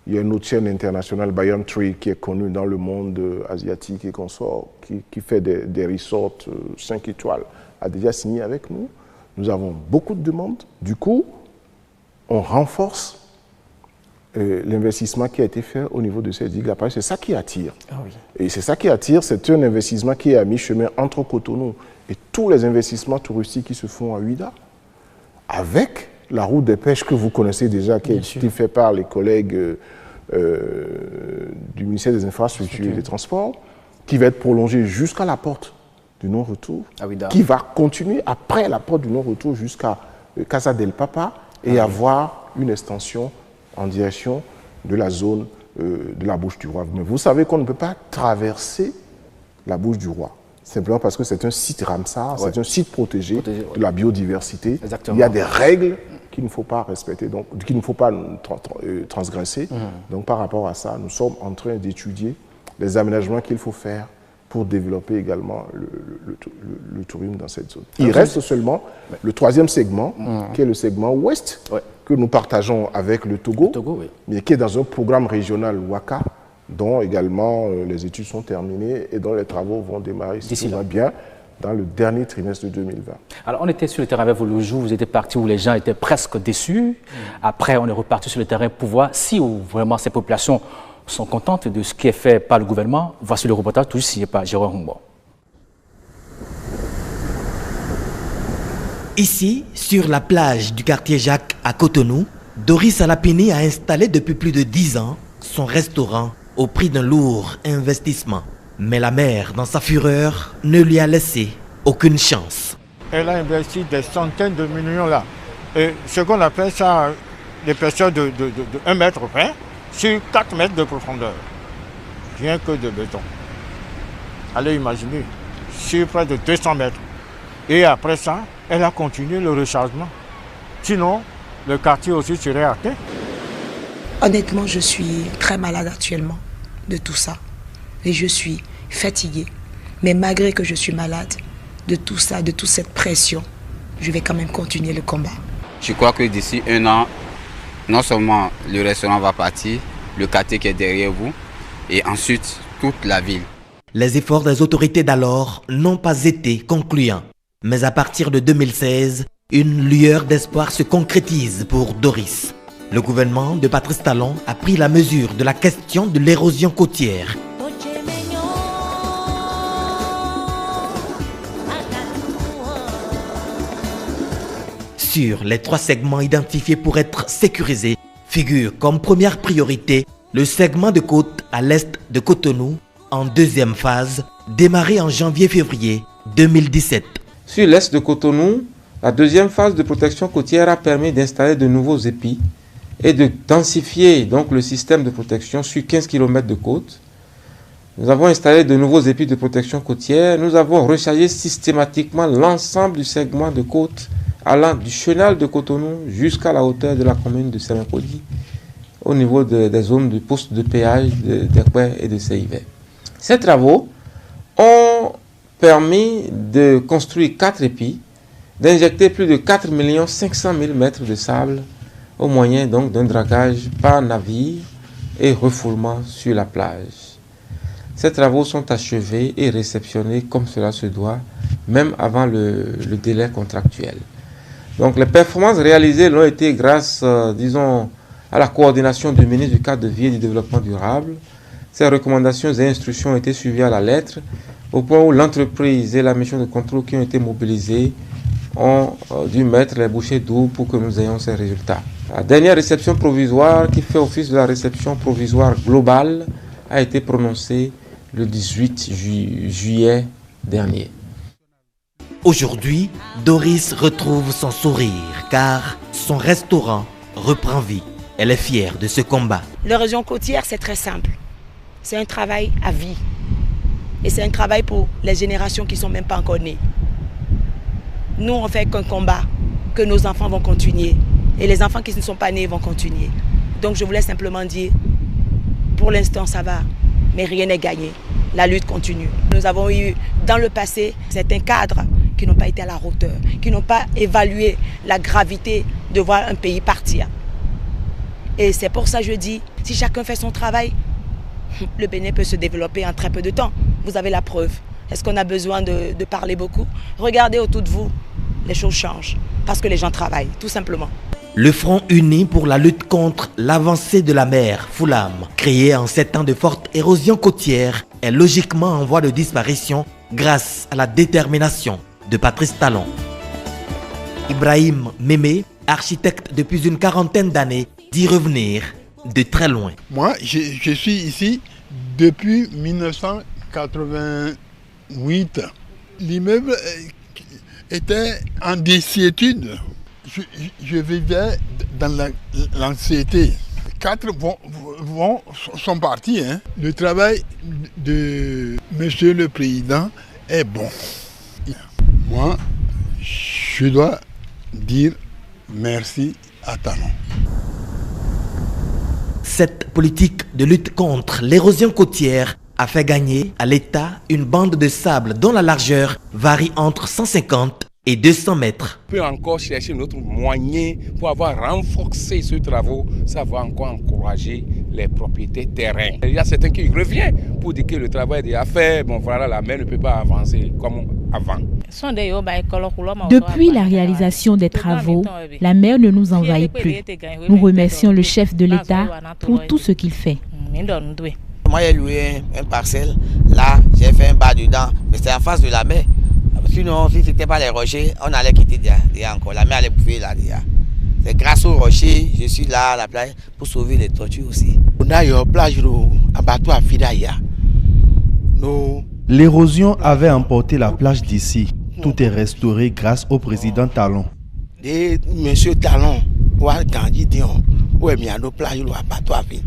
Il y a une autre chaîne internationale, Bayern Tree, qui est connue dans le monde asiatique et consort, qui fait des resorts 5 étoiles, a déjà signé avec nous. Nous avons beaucoup de demandes. Du coup, on renforce l'investissement qui a été fait au niveau de ces digues. C'est ça qui attire. Et c'est ça qui attire, c'est un investissement qui est à mi-chemin entre Cotonou et tous les investissements touristiques qui se font à Ouida, avec la route des pêches que vous connaissez déjà, qui est faite par les collègues du ministère des Infrastructures et des Transports, qui va être prolongée jusqu'à la porte du non-retour, qui va continuer après la porte du non-retour jusqu'à Casa del Papa et avoir une extension en direction de la zone de la Bouche du Roi. Mais vous savez qu'on ne peut pas traverser la Bouche du Roi, simplement parce que c'est un site Ramsar, c'est un site protégé de la biodiversité. Exactement. Il y a des règles qu'il ne faut pas respecter, donc qu'il ne faut pas transgresser. Donc par rapport à ça, nous sommes en train d'étudier les aménagements qu'il faut faire pour développer également le tourisme dans cette zone. Il reste seulement le troisième segment, qui est le segment ouest, que nous partageons avec le Togo, mais qui est dans un programme régional WACA, dont également les études sont terminées et dont les travaux vont démarrer, si tout va bien, dans le dernier trimestre de 2020. Alors, on était sur le terrain avec vous le jour où vous étiez parti, où les gens étaient presque déçus. Après, on est reparti sur le terrain pour voir si vraiment ces populations sont contentes de ce qui est fait par le gouvernement. Voici le reportage toujours signé par Jérôme Humbo. Ici, sur la plage du quartier Jacques à Cotonou, Doris Alapini a installé depuis plus de 10 ans son restaurant au prix d'un lourd investissement. Mais la mer, dans sa fureur, ne lui a laissé aucune chance. Elle a investi des centaines de millions là. Et ce qu'on appelle ça, des personnes de 1 mètre 20 sur 4 mètres de profondeur. Rien que de béton. Allez imaginer, sur près de 200 mètres. Et après ça, elle a continué le rechargement. Sinon, le quartier aussi serait atteint. Honnêtement, je suis très malade actuellement de tout ça. Et je suis fatiguée. Mais malgré que je suis malade de tout ça, de toute cette pression, je vais quand même continuer le combat. Je crois que d'ici 1 an, non seulement le restaurant va partir, le quartier qui est derrière vous, et ensuite toute la ville. Les efforts des autorités d'alors n'ont pas été concluants. Mais à partir de 2016, une lueur d'espoir se concrétise pour Doris. Le gouvernement de Patrice Talon a pris la mesure de la question de l'érosion côtière. Sur les 3 segments identifiés pour être sécurisés, figure comme première priorité le segment de côte à l'est de Cotonou, en 2e phase, démarré en janvier-février 2017. Sur l'est de Cotonou, la 2e phase de protection côtière a permis d'installer de nouveaux épis et de densifier donc le système de protection sur 15 km de côte. Nous avons installé de nouveaux épis de protection côtière. Nous avons rechargé systématiquement l'ensemble du segment de côte allant du chenal de Cotonou jusqu'à la hauteur de la commune de Sémékodi, au niveau des zones de postes de péage d'Ekwe et de CIV. Ces travaux ont permis de construire 4 épis, d'injecter plus de 4 500 000 mètres de sable au moyen donc d'un dragage par navire et refoulement sur la plage. Ces travaux sont achevés et réceptionnés comme cela se doit, même avant le délai contractuel. Donc les performances réalisées l'ont été grâce, disons, à la coordination du ministre du cadre de vie et du développement durable. Ces recommandations et instructions ont été suivies à la lettre, au point où l'entreprise et la mission de contrôle qui ont été mobilisées ont dû mettre les bouchées doubles pour que nous ayons ces résultats. La dernière réception provisoire, qui fait office de la réception provisoire globale, a été prononcée le 18 juillet dernier. Aujourd'hui, Doris retrouve son sourire car son restaurant reprend vie. Elle est fière de ce combat. L'érosion côtière, c'est très simple. C'est un travail à vie. Et c'est un travail pour les générations qui ne sont même pas encore nées. Nous, on fait qu'un combat, que nos enfants vont continuer. Et les enfants qui ne sont pas nés vont continuer. Donc je voulais simplement dire, pour l'instant ça va, mais rien n'est gagné. La lutte continue. Nous avons eu dans le passé certains cadres qui n'ont pas été à la hauteur, qui n'ont pas évalué la gravité de voir un pays partir. Et c'est pour ça que je dis, si chacun fait son travail, le Bénin peut se développer en très peu de temps. Vous avez la preuve. Est-ce qu'on a besoin de parler beaucoup? Regardez autour de vous, les choses changent. Parce que les gens travaillent, tout simplement. Le Front uni pour la lutte contre l'avancée de la mer, Foulam, créé en 7 ans de forte érosion côtière, est logiquement en voie de disparition grâce à la détermination de Patrice Talon. Ibrahim Mémé, architecte depuis une 40aine d'années, dit revenir de très loin. Moi, je suis ici depuis 1988. L'immeuble était en désuétude. Je vivais dans l'anxiété. 4 sont partis. Hein. Le travail de Monsieur le Président est bon. Moi, je dois dire merci à Talon. Cette politique de lutte contre l'érosion côtière a fait gagner à l'État une bande de sable dont la largeur varie entre 150 et 200 mètres. On peut encore chercher notre moyen pour avoir renforcé ce travail, ça va encore encourager les propriétaires terrain. Il y a certains qui reviennent pour dire que le travail est déjà fait, bon voilà, la mer ne peut pas avancer comme avant. Depuis la réalisation des travaux, la mer ne nous envahit plus. Nous remercions le chef de l'État pour tout ce qu'il fait. Moi j'ai loué une parcelle, là j'ai fait un bar dedans, mais c'est en face de la mer. Sinon, si ce n'était pas les rochers, on allait quitter déjà encore. La mer allait bouffer là déjà. C'est grâce aux rochers, je suis là à la plage pour sauver les tortues aussi. On a une plage à bateau à Fidaya. L'érosion avait emporté la plage d'ici. Tout est restauré grâce au président Talon. Et monsieur Talon, on a grandi dans la plage à bateau à Fidaya.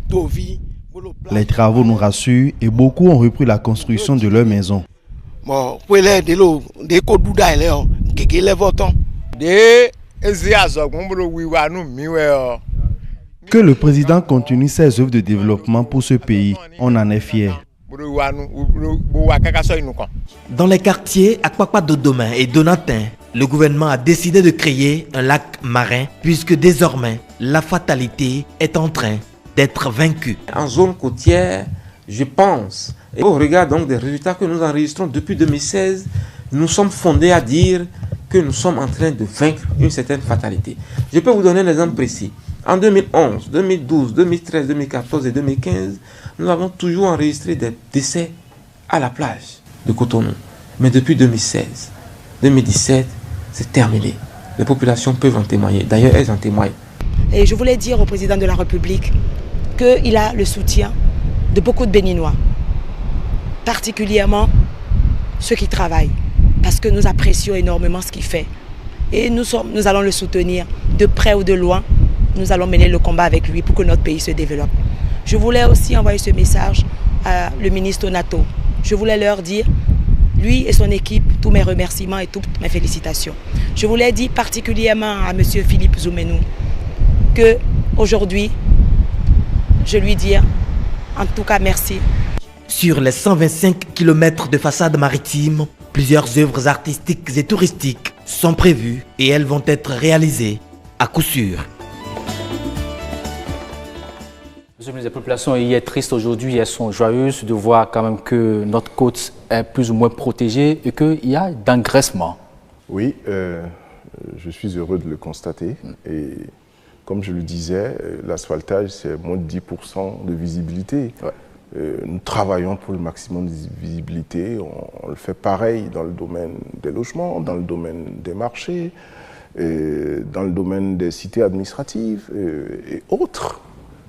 Bon, les travaux nous rassurent et beaucoup ont repris la construction de leur maison. Bon, gege le voton. Que le président continue ses œuvres de développement pour ce pays, on en est fiers. Dans les quartiers Akpakpa Dodoma et Donatin, le gouvernement a décidé de créer un lac marin puisque désormais la fatalité est en train d'être vaincue. En zone côtière, je pense, et au regard donc des résultats que nous enregistrons depuis 2016, nous sommes fondés à dire que nous sommes en train de vaincre une certaine fatalité. Je peux vous donner un exemple précis. En 2011, 2012, 2013, 2014 et 2015, nous avons toujours enregistré des décès à la plage de Cotonou. Mais depuis 2016, 2017, c'est terminé. Les populations peuvent en témoigner. D'ailleurs, elles en témoignent. Et je voulais dire au président de la République qu'il a le soutien de beaucoup de Béninois, particulièrement ceux qui travaillent, parce que nous apprécions énormément ce qu'il fait. Et nous allons le soutenir de près ou de loin. Nous allons mener le combat avec lui pour que notre pays se développe. Je voulais aussi envoyer ce message à le ministre Onato. Je voulais leur dire, lui et son équipe, tous mes remerciements et toutes mes félicitations. Je voulais dire particulièrement à M. Philippe Zoumenou qu'aujourd'hui, je lui dis en tout cas merci. Sur les 125 km de façade maritime, plusieurs œuvres artistiques et touristiques sont prévues et elles vont être réalisées à coup sûr. Les populations y sont tristes aujourd'hui, elles sont joyeuses de voir quand même que notre côte est plus ou moins protégée et qu'il y a d'engraissement. Oui, je suis heureux de le constater. Et comme je le disais, l'asphaltage, c'est moins de 10% de visibilité. Ouais. Nous travaillons pour le maximum de visibilité. On le fait pareil dans le domaine des logements, dans le domaine des marchés, dans le domaine des cités administratives et autres.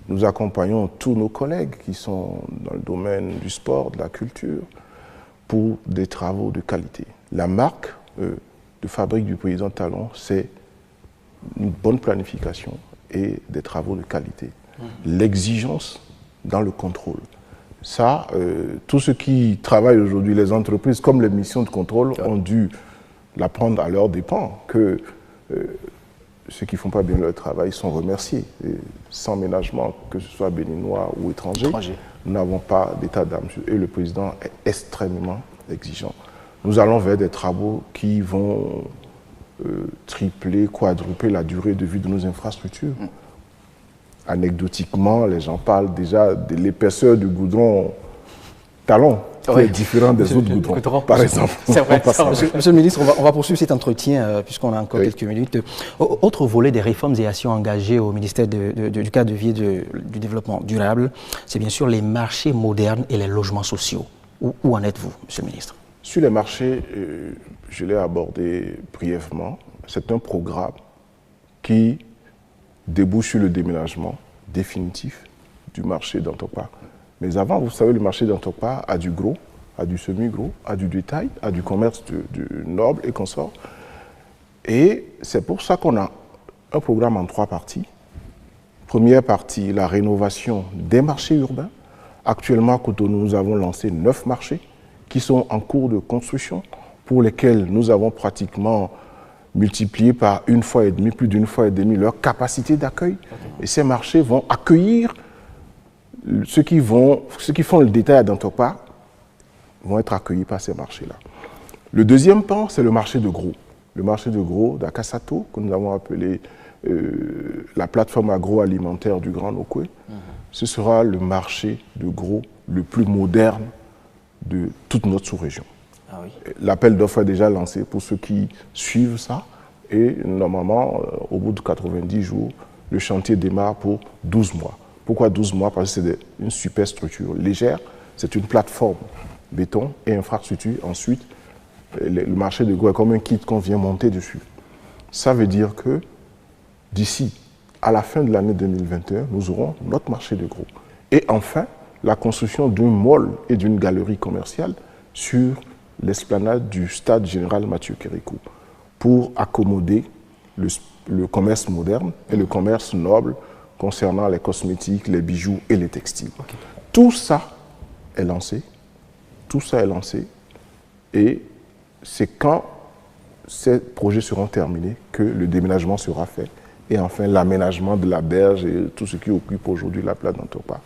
Nous accompagnons tous nos collègues qui sont dans le domaine du sport, de la culture, pour des travaux de qualité. La marque de fabrique du président Talon, c'est une bonne planification et des travaux de qualité. L'exigence dans le contrôle. Ça, tous ceux qui travaillent aujourd'hui, les entreprises, comme les missions de contrôle, ont dû l'apprendre à leur dépens, que ceux qui ne font pas bien leur travail sont remerciés. Et sans ménagement, que ce soit béninois ou étranger, nous n'avons pas d'état d'âme. Et le président est extrêmement exigeant. Nous allons vers des travaux qui vont tripler, quadrupler la durée de vie de nos infrastructures. Anecdotiquement, les gens parlent déjà de l'épaisseur du goudron Talon, qui est différent des autres goudrons, par exemple. C'est vrai. Monsieur le ministre, on va poursuivre cet entretien puisqu'on a encore quelques minutes. Autre volet des réformes et actions engagées au ministère du cadre de vie et du développement durable, c'est bien sûr les marchés modernes et les logements sociaux. Où en êtes-vous, monsieur le ministre? Sur les marchés, je l'ai abordé brièvement. C'est un programme qui débouche sur le déménagement définitif du marché d'Antokpa. Mais avant, vous savez, le marché d'Antokpa a du gros, a du semi-gros, a du détail, a du commerce du noble et consorts. Et c'est pour ça qu'on a un programme en 3 parties. Première partie, la rénovation des marchés urbains. Actuellement, à Cotonou, nous avons lancé 9 marchés qui sont en cours de construction, pour lesquels nous avons pratiquement multiplié par 1,5 fois, plus d'1,5 fois leur capacité d'accueil. Et ces marchés vont accueillir ceux qui font le détail à Dantokpa, vont être accueillis par ces marchés-là. Le deuxième pan, c'est le marché de gros. Le marché de gros d'Akasato, que nous avons appelé la plateforme agroalimentaire du Grand Nokoué. Ce sera le marché de gros le plus moderne de toute notre sous-région. Ah oui. L'appel d'offres est déjà lancé pour ceux qui suivent ça. Et normalement, au bout de 90 jours, le chantier démarre pour 12 mois. Pourquoi 12 mois? Parce que c'est une super structure légère. C'est une plateforme béton et infrastructure. Ensuite, le marché de gros est comme un kit qu'on vient monter dessus. Ça veut dire que d'ici à la fin de l'année 2021, nous aurons notre marché de gros. Et enfin, la construction d'un mall et d'une galerie commerciale sur l'esplanade du stade général Mathieu Kérékou pour accommoder le commerce moderne et le commerce noble concernant les cosmétiques, les bijoux et les textiles. Okay. Tout ça est lancé. Tout ça est lancé. Et c'est quand ces projets seront terminés que le déménagement sera fait. Et enfin, l'aménagement de la berge et tout ce qui occupe aujourd'hui la place d'Antopa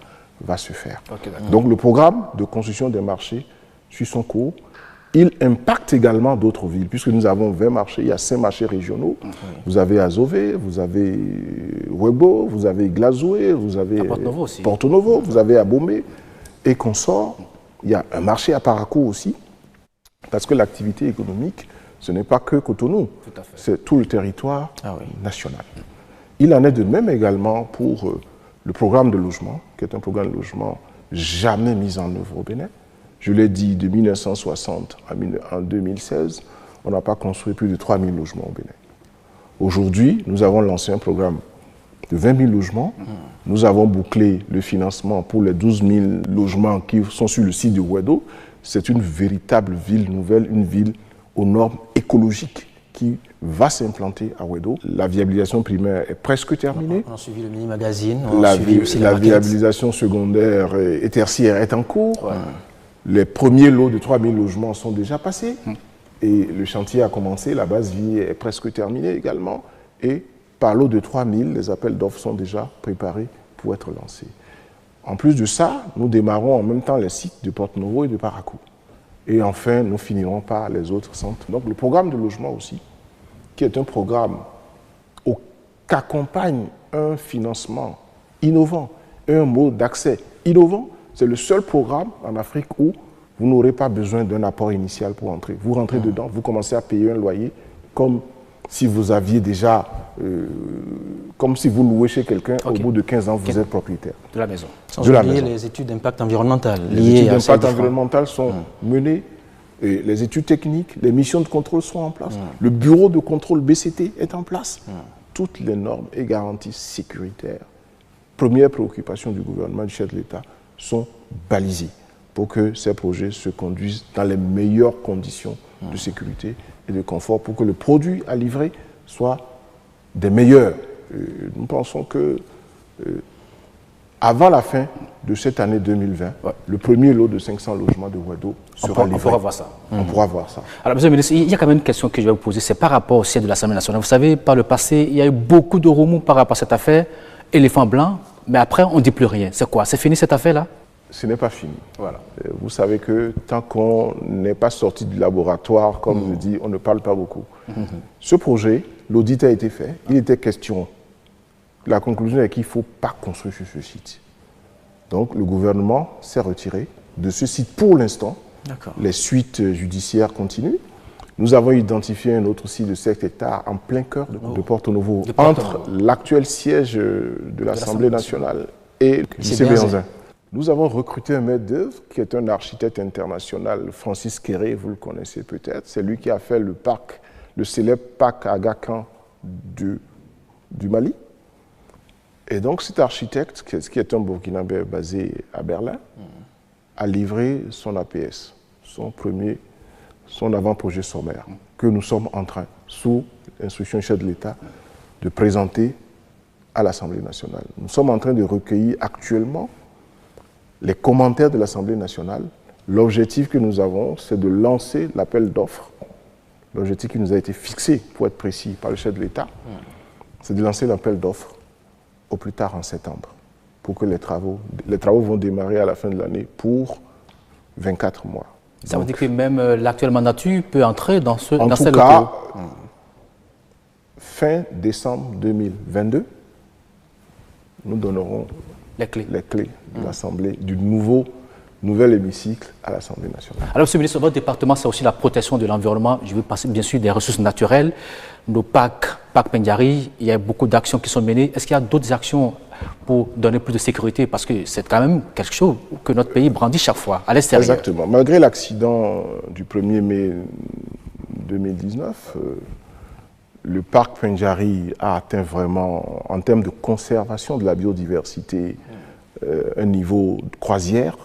va se faire. Okay, donc le programme de construction des marchés suit son cours. Il impacte également d'autres villes, puisque nous avons 20 marchés, il y a 5 marchés régionaux. Vous avez Azové, vous avez Webo, vous avez Glazoué, vous avez Porto Novo, vous avez Abomey et consorts. Il y a un marché à Parakou aussi, parce que l'activité économique, ce n'est pas que Cotonou, c'est tout le territoire national. Il en est de même également pour le programme de logement, qui est un programme de logement jamais mis en œuvre au Bénin. Je l'ai dit, de 1960 en 2016, on n'a pas construit plus de 3 000 logements au Bénin. Aujourd'hui, nous avons lancé un programme de 20 000 logements. Nous avons bouclé le financement pour les 12 000 logements qui sont sur le site de Wedo. C'est une véritable ville nouvelle, une ville aux normes écologiques qui va s'implanter à Wedo. La viabilisation primaire est presque terminée. On a suivi le mini-magazine. La viabilisation secondaire et tertiaire est en cours. Les premiers lots de 3 000 logements sont déjà passés. Et le chantier a commencé. La base vie est presque terminée également. Et par lot de 3 000, les appels d'offres sont déjà préparés pour être lancés. En plus de ça, nous démarrons en même temps les sites de Porto Novo et de Parakou. Et enfin, nous finirons par les autres centres. Donc le programme de logement aussi, qui est un programme qu'accompagne un financement innovant et un mode d'accès innovant. C'est le seul programme en Afrique où vous n'aurez pas besoin d'un apport initial pour entrer. Vous rentrez dedans, vous commencez à payer un loyer comme si vous aviez déjà, comme si vous louez chez quelqu'un, au bout de 15 ans, vous êtes propriétaire. De la maison. Sans oublier les études d'impact environnemental. Les études d'impact environnemental sont menées, et les études techniques, les missions de contrôle sont en place. Le bureau de contrôle BCT est en place. Toutes les normes et garanties sécuritaires, première préoccupation du gouvernement, du chef de l'État, sont balisées pour que ces projets se conduisent dans les meilleures conditions de sécurité et de confort pour que le produit à livrer soit des meilleurs. Nous pensons que avant la fin de cette année 2020, le premier lot de 500 logements de Wedo sera livré. On pourra voir ça. On pourra voir ça. Alors, Monsieur le ministre, il y a quand même une question que je vais vous poser. C'est par rapport au siège de l'Assemblée nationale. Vous savez, par le passé, il y a eu beaucoup de remous par rapport à cette affaire. Éléphant blanc, mais après, on ne dit plus rien. C'est quoi? C'est fini cette affaire-là? Ce n'est pas fini. Voilà. Vous savez que tant qu'on n'est pas sorti du laboratoire, comme je dis, on ne parle pas beaucoup. Ce projet, l'audit a été fait. Il était question. La conclusion est qu'il ne faut pas construire sur ce site. Donc le gouvernement s'est retiré de ce site pour l'instant. Les suites judiciaires continuent. Nous avons identifié un autre site de 7 hectares en plein cœur de Porto Novo, entre l'actuel siège de l'Assemblée nationale et le lycée Béanzin. Nous avons recruté un maître d'œuvre qui est un architecte international, Francis Kéré, vous le connaissez peut-être. C'est lui qui a fait le parc, le célèbre parc Aga Khan du Mali. Et donc cet architecte, qui est un Burkinabé basé à Berlin, a livré son APS, son avant-projet sommaire, que nous sommes en train, sous l'instruction du chef de l'État, de présenter à l'Assemblée nationale. Nous sommes en train de recueillir actuellement les commentaires de l'Assemblée nationale. L'objectif que nous avons, c'est de lancer l'appel d'offres. L'objectif qui nous a été fixé, pour être précis, par le chef de l'État, c'est de lancer l'appel d'offres au plus tard en septembre, pour que les travaux vont démarrer à la fin de l'année pour 24 mois. Ça veut dire que même l'actuelle mandature peut entrer dans ces locaux. En tout cas, fin décembre 2022, nous donnerons les clés de l'Assemblée, du nouvel hémicycle à l'Assemblée nationale. Alors, Monsieur le ministre, votre département, c'est aussi la protection de l'environnement. Je veux passer, bien sûr, des ressources naturelles. Nos parcs Pendjari, il y a beaucoup d'actions qui sont menées. Est-ce qu'il y a d'autres actions pour donner plus de sécurité? Parce que c'est quand même quelque chose que notre pays brandit chaque fois, à l'extérieur. Exactement. Malgré l'accident du 1er mai 2019, le parc Pendjari a atteint vraiment, en termes de conservation de la biodiversité, un niveau de croisière.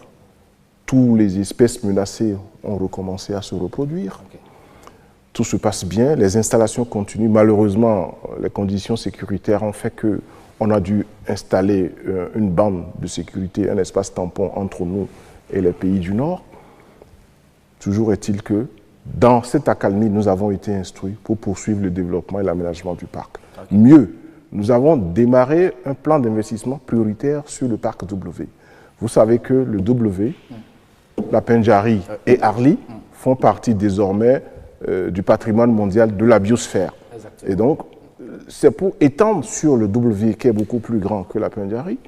Toutes les espèces menacées ont recommencé à se reproduire. Tout se passe bien, les installations continuent. Malheureusement, les conditions sécuritaires ont fait qu'on a dû installer une bande de sécurité, un espace tampon entre nous et les pays du Nord. Toujours est-il que Dans cette accalmie, nous avons été instruits pour poursuivre le développement et l'aménagement du parc. Mieux, nous avons démarré un plan d'investissement prioritaire sur le parc W. Vous savez que le W, la Pendjari et Arli font partie désormais du patrimoine mondial de la biosphère. Exactement. Et donc, c'est pour étendre sur le W, qui est beaucoup plus grand que la Pendjari,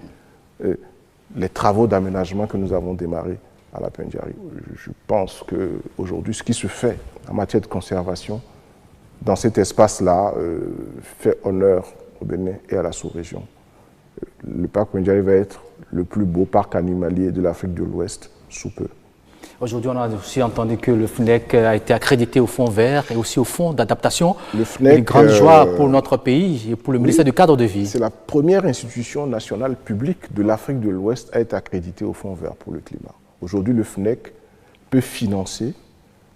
les travaux d'aménagement que nous avons démarrés à la Pendjari. Je pense qu'aujourd'hui, ce qui se fait en matière de conservation dans cet espace-là fait honneur au Bénin et à la sous-région. Le parc Pendjari va être le plus beau parc animalier de l'Afrique de l'Ouest sous peu. Aujourd'hui, on a aussi entendu que le FNEC a été accrédité au Fonds vert et aussi au Fonds d'adaptation. Le FNEC, une grande joie pour notre pays et pour le ministère du cadre de vie. C'est la première institution nationale publique de l'Afrique de l'Ouest à être accréditée au Fonds vert pour le climat. Aujourd'hui, le FNEC peut financer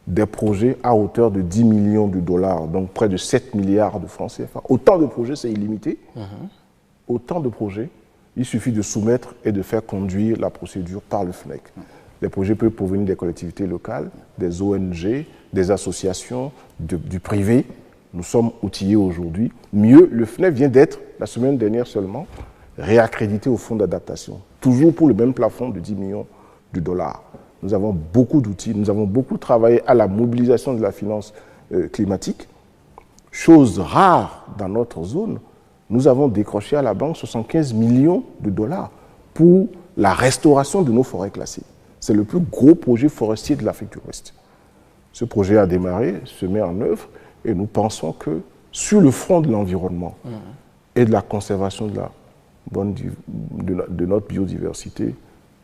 des projets à hauteur de 10 millions de dollars, donc près de 7 milliards de francs CFA. Autant de projets, c'est illimité. Autant de projets, il suffit de soumettre et de faire conduire la procédure par le FNEC. Les projets peuvent provenir des collectivités locales, des ONG, des associations, du privé. Nous sommes outillés aujourd'hui. Mieux, le FNEC vient d'être, la semaine dernière seulement, réaccrédité au fonds d'adaptation. Toujours pour le même plafond de 10 millions de dollars. Nous avons beaucoup d'outils, nous avons beaucoup travaillé à la mobilisation de la finance climatique. Chose rare dans notre zone, nous avons décroché à la banque 75 millions de dollars pour la restauration de nos forêts classées. C'est le plus gros projet forestier de l'Afrique de l'Ouest. Ce projet a démarré, se met en œuvre, et nous pensons que sur le front de l'environnement et de la conservation de notre biodiversité,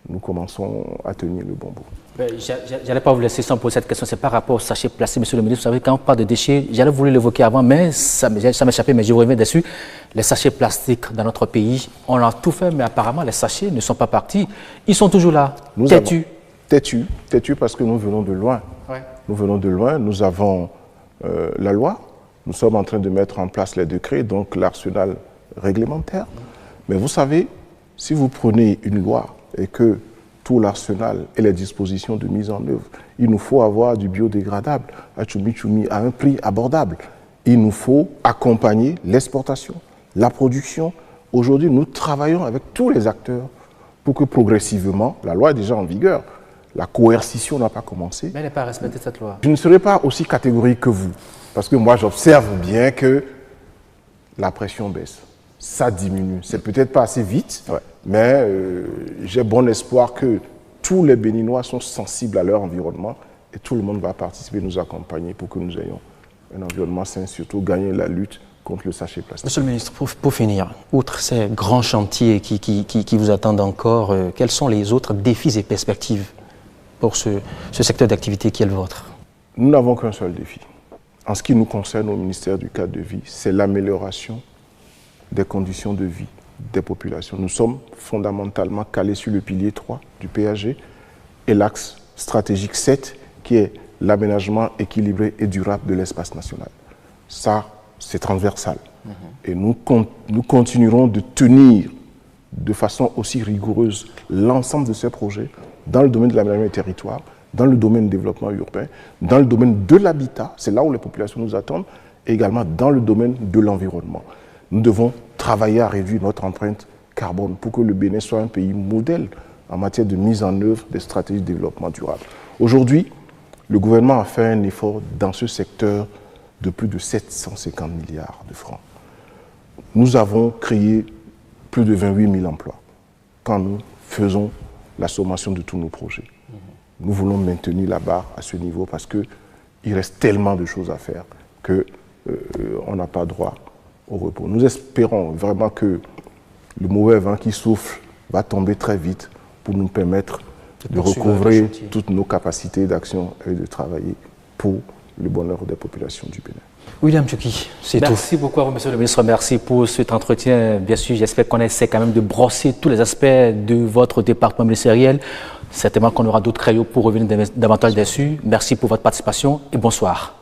nous commençons à tenir le bon bout. Je n'allais pas vous laisser sans poser cette question, c'est par rapport au sachet plastique, monsieur le ministre. Vous savez, quand on parle de déchets, j'allais voulu l'évoquer avant, mais ça m'échappait, mais je reviens dessus. Les sachets plastiques dans notre pays, on a tout fait, mais apparemment, les sachets ne sont pas partis. Ils sont toujours là, têtus. Têtus parce que nous venons de loin. Ouais. Nous venons de loin, nous avons la loi, nous sommes en train de mettre en place les décrets, donc l'arsenal réglementaire. Mais vous savez, si vous prenez une loi et que tout l'arsenal et les dispositions de mise en œuvre, il nous faut avoir du biodégradable à Tchoumi à un prix abordable. Il nous faut accompagner l'exportation, la production. Aujourd'hui, nous travaillons avec tous les acteurs pour que progressivement, la loi est déjà en vigueur, la coercition n'a pas commencé. Mais elle n'est pas respectée, cette loi. Je ne serai pas aussi catégorique que vous, parce que moi j'observe bien que la pression baisse. Ça diminue. C'est peut-être pas assez vite, mais j'ai bon espoir que tous les Béninois sont sensibles à leur environnement et tout le monde va participer, nous accompagner pour que nous ayons un environnement sain, surtout gagner la lutte contre le sachet plastique. Monsieur le ministre, pour finir, outre ces grands chantiers qui vous attendent encore, quels sont les autres défis et perspectives pour ce secteur d'activité qui est le vôtre? Nous n'avons qu'un seul défi. En ce qui nous concerne au ministère du cadre de vie, c'est l'amélioration des conditions de vie des populations. Nous sommes fondamentalement calés sur le pilier 3 du PAG et l'axe stratégique 7 qui est l'aménagement équilibré et durable de l'espace national. Ça, c'est transversal. Et nous continuerons de tenir de façon aussi rigoureuse l'ensemble de ces projets dans le domaine de l'aménagement des territoires, dans le domaine du développement urbain, dans le domaine de l'habitat, c'est là où les populations nous attendent, et également dans le domaine de l'environnement. Nous devons travailler à réduire notre empreinte carbone pour que le Bénin soit un pays modèle en matière de mise en œuvre des stratégies de développement durable. Aujourd'hui, le gouvernement a fait un effort dans ce secteur de plus de 750 milliards de francs. Nous avons créé plus de 28 000 emplois quand nous faisons la sommation de tous nos projets. Nous voulons maintenir la barre à ce niveau parce qu'il reste tellement de choses à faire qu'on n'a pas droit au repos. Nous espérons vraiment que le mauvais vent qui souffle va tomber très vite pour nous permettre de recouvrer toutes nos capacités d'action et de travailler pour le bonheur des populations du Bénin. William Tchouki, c'est tout. Merci beaucoup à vous, monsieur le ministre. Merci pour cet entretien. Bien sûr, j'espère qu'on essaie quand même de brosser tous les aspects de votre département ministériel. Certainement qu'on aura d'autres créneaux pour revenir davantage dessus. Merci pour votre participation et bonsoir.